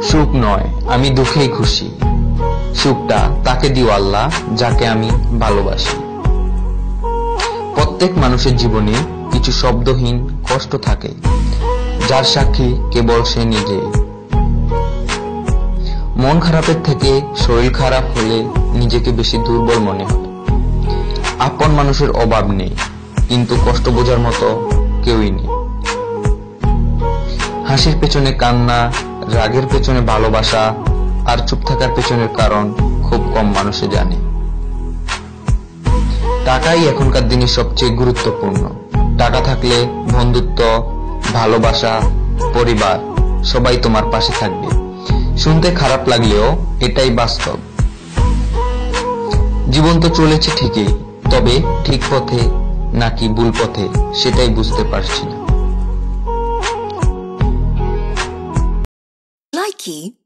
সুখ নয়, আমি দুঃখেই খুশি। সুখটা তাকে দিও আল্লাহ যাকে আমি ভালোবাসি। প্রত্যেক মানুষের জীবনে কিছু শব্দহীন কষ্ট থাকে, যার সাক্ষী কেবল সে নিজেই। মন খারাপের থেকে শরীর খারাপ হলে নিজেকে বেশি দুর্বল মনে হয়। আপন মানুষের অভাব নেই, কিন্তু কষ্ট বোঝার মতো কেউই নেই। হাসির পেছনে কান্না, রাগের পেছনে ভালোবাসা, আর চুপ থাকার পেছনের কারণ খুব কম মানুষে জানে। টাকাই এখনকার দিনে সবচেয়ে গুরুত্বপূর্ণ। টাকা থাকলে বন্ধুত্ব, ভালোবাসা, পরিবার সবাই তোমার পাশে থাকবে। শুনতে খারাপ লাগলেও এটাই বাস্তব। জীবন তো চলেছে ঠিকই, তবে ঠিক পথে নাকি ভুল পথে সেটাই বুঝতে পারছি না। Likey